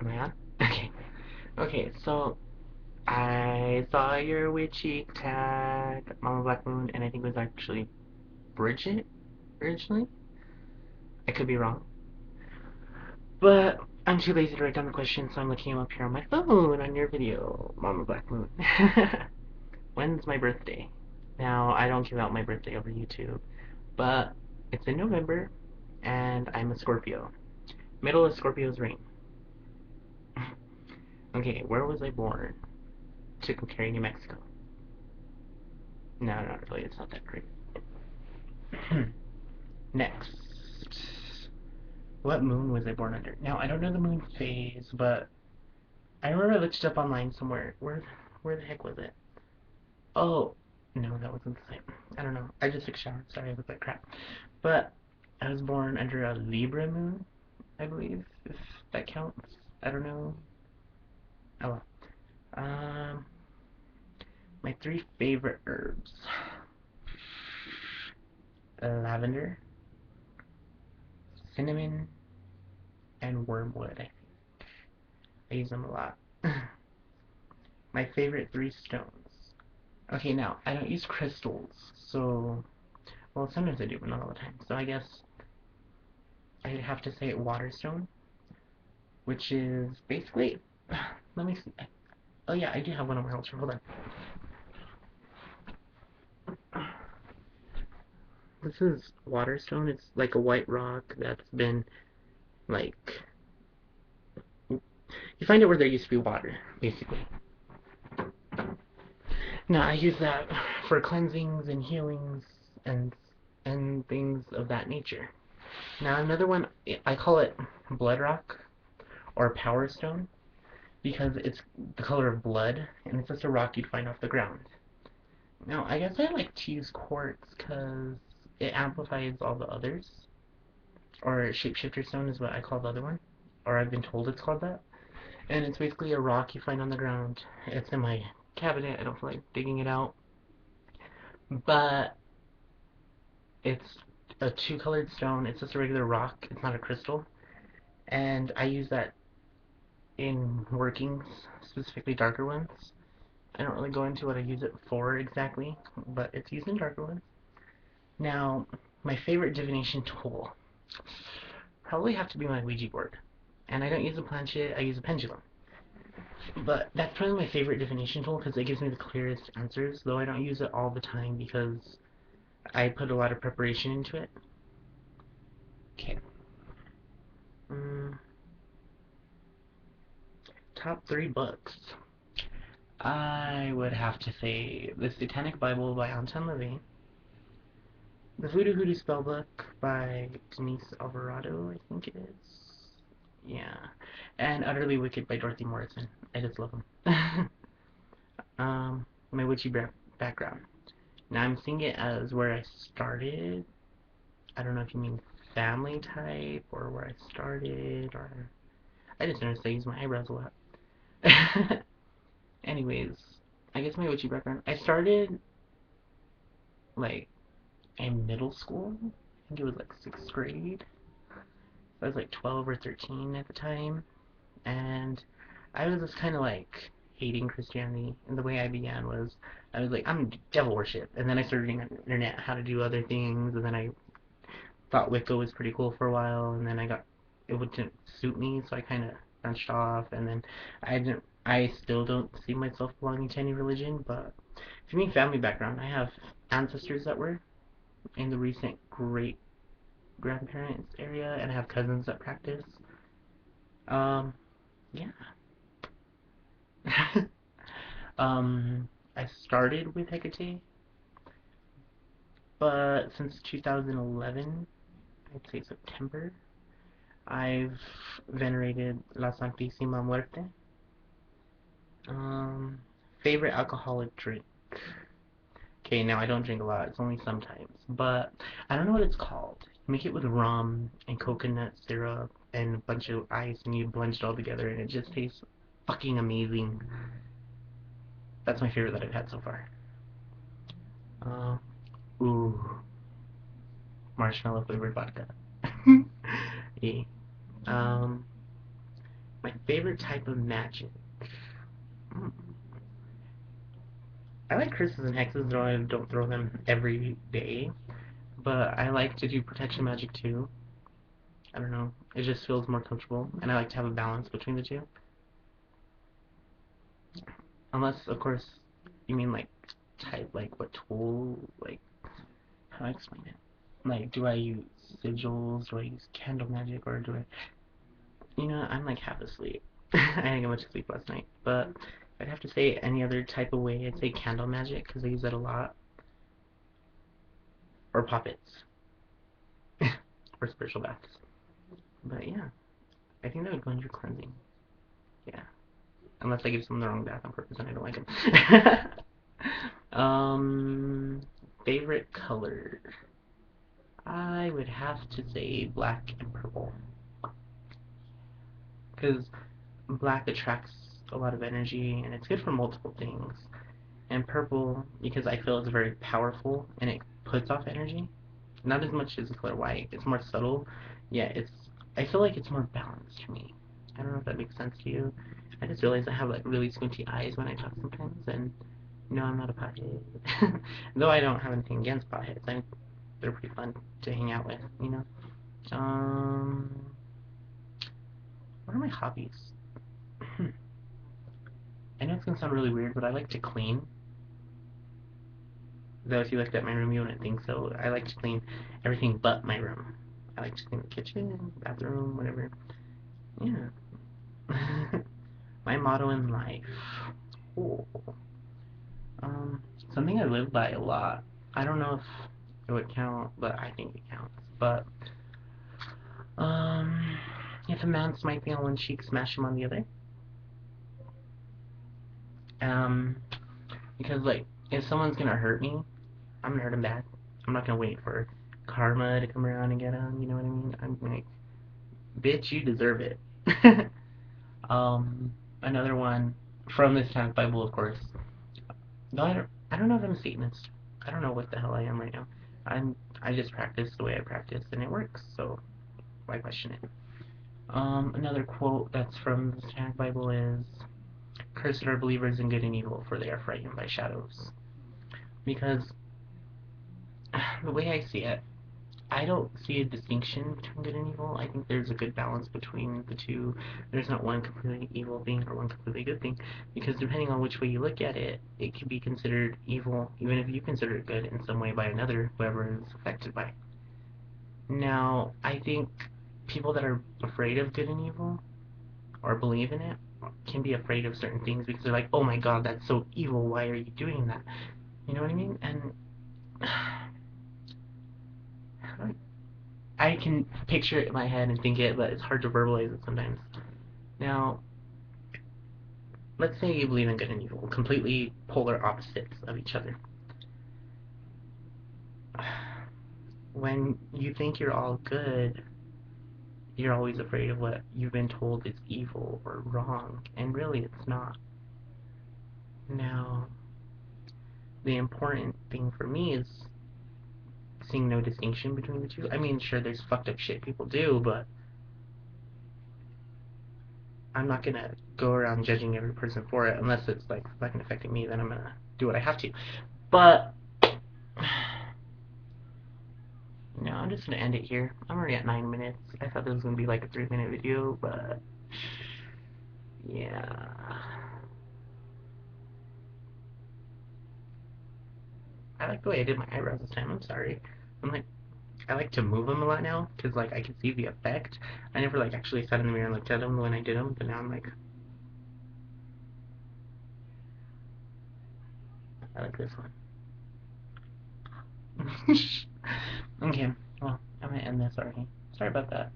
Am I on? Okay. Okay, so I saw your witchy tag, Mama Black Moon, and I think it was actually Bridget originally. I could be wrong. But I'm too lazy to write down the question, so I'm looking them up here on my phone on your video, Mama Black Moon. When's my birthday? Now, I don't give out my birthday over YouTube, but it's in November, and I'm a Scorpio. Middle of Scorpio's reign. Okay, where was I born? Tucumcari, New Mexico. No, not really. It's not that great. Next. What moon was I born under? Now, I don't know the moon phase, but I remember I looked it up online somewhere. Where the heck was it? Oh, no, that wasn't the same. I don't know. I just took a shower. Sorry, I look like crap. But I was born under a Libra moon, I believe, if that counts. I don't know. Oh well. Um, my three favorite herbs: lavender, cinnamon, and wormwood. I use them a lot. My favorite three stones. Okay, now, I don't use crystals, so... Well, sometimes I do, but not all the time. So I guess I'd have to say Waterstone, which is basically... Let me see. Oh yeah, I do have one on my altar. Hold on. This is Waterstone. It's like a white rock that's been, like... You find it where there used to be water, basically. Now, I use that for cleansings and healings and things of that nature. Now another one, I call it Blood Rock or Power Stone because it's the color of blood and it's just a rock you'd find off the ground. Now I guess I like to use quartz because it amplifies all the others, or Shapeshifter Stone is what I call the other one, or I've been told it's called that. And it's basically a rock you find on the ground. It's in my cabinet. I don't feel like digging it out, but it's a two-colored stone. It's just a regular rock. It's not a crystal, and I use that in workings, specifically darker ones. I don't really go into what I use it for exactly, but it's used in darker ones. Now, my favorite divination tool probably have to be my Ouija board. And I don't use a planchette, I use a pendulum. But that's probably my favorite divination tool because it gives me the clearest answers, though I don't use it all the time because I put a lot of preparation into it. Okay. Mm, top three books. I would have to say The Satanic Bible by Anton LaVey, The Voodoo Hoodoo Spellbook by Denise Alvarado, I think it is. Yeah. And Utterly Wicked by Dorothy Morrison. I just love them. My witchy background. Now I'm seeing it as where I started. I don't know if you mean family type or where I started, or I just noticed I use my eyebrows a lot. Anyways, I guess my witchy background. I started like in middle school. I think it was like sixth grade. I was like 12 or 13 at the time, and I was just kind of like hating Christianity. And the way I began was I was like, I'm devil worship, and then I started reading on the internet how to do other things, and then I thought Wicca was pretty cool for a while, and then it wouldn't suit me, so I kind of branched off, and then I still don't see myself belonging to any religion, but if you mean family background, I have ancestors that were in the recent great grandparents area, and I have cousins that practice. Um, yeah. I started with Hecate, but since 2011, I'd say September, I've venerated La Santísima Muerte. Um, favorite alcoholic drink. Okay, now I don't drink a lot. It's only sometimes, but I don't know what it's called. You make it with rum and coconut syrup and a bunch of ice, and you blend it all together, and it just tastes fucking amazing. That's my favorite that I've had so far. Uh, ooh, marshmallow flavored vodka. Yeah. Um, My favorite type of magic. Hmm. I like curses and hexes, though I don't throw them every day. But I like to do protection magic too. I don't know. It just feels more comfortable, and I like to have a balance between the two. Unless, of course, you mean like type, like what tool, like how do I explain it? Like, do I use sigils? Do I use candle magic? Or do I? I'm like half asleep. I didn't get much sleep last night. But I'd have to say any other type of way. I'd say candle magic because I use that a lot. Or puppets. Or spiritual baths. But yeah, I think that would go under cleansing. Yeah. Unless I give someone the wrong bath on purpose and I don't like them. um, favorite color? I would have to say black and purple. Because black attracts a lot of energy and it's good for multiple things. And purple, because I feel it's very powerful and it puts off energy. Not as much as the color white. It's more subtle. Yeah, I feel like it's more balanced to me. I don't know if that makes sense to you. I just realized I have like really squinty eyes when I talk sometimes, and no, I'm not a pothead. Though I don't have anything against potheads. They're pretty fun to hang out with. Um, what are my hobbies? I know it's gonna sound really weird, but I like to clean. Though if you looked at my room, you wouldn't think so. I like to clean everything but my room. I like to clean the kitchen, bathroom, whatever. Yeah. My motto in life. Ooh. Um, Something I live by a lot. I don't know if it would count, but I think it counts. But um, if a man smites me on one cheek, smash him on the other. Um, because like if someone's gonna hurt me, I'm gonna hurt him back. I'm not gonna wait for karma to come around and get him. You know what I mean? I'm like, bitch, you deserve it. um, Another one from this time Bible, of course. No, I don't know if I'm a Satanist. I don't know what the hell I am right now. I just practice the way I practice and it works, so why question it? Another quote that's from the Satanic Bible is, "Cursed are believers in good and evil, for they are frightened by shadows." Because the way I see it, I don't see a distinction between good and evil. I think there's a good balance between the two. There's not one completely evil thing or one completely good thing, because depending on which way you look at it, it can be considered evil, even if you consider it good in some way by another, whoever is affected by it. Now, I think people that are afraid of good and evil, or believe in it, can be afraid of certain things because they're like, oh my god, that's so evil, why are you doing that? You know what I mean? And I can picture it in my head and think it, but it's hard to verbalize it sometimes. Now, let's say you believe in good and evil, completely polar opposites of each other. When you think you're all good, you're always afraid of what you've been told is evil or wrong, and really it's not. Now, the important thing for me is seeing no distinction between the two. I mean, sure, there's fucked up shit people do, but I'm not gonna go around judging every person for it unless it's like fucking affecting me. Then I'm gonna do what I have to. But no, I'm just gonna end it here. I'm already at 9 minutes. I thought this was gonna be like a 3 minute video, but yeah. I like the way I did my eyebrows this time. I'm sorry. I'm like, I like to move them a lot now because like I can see the effect. I never like actually sat in the mirror and looked at them when I did them, but now I'm like, I like this one. Okay, well, I'm gonna end this already. Sorry about that.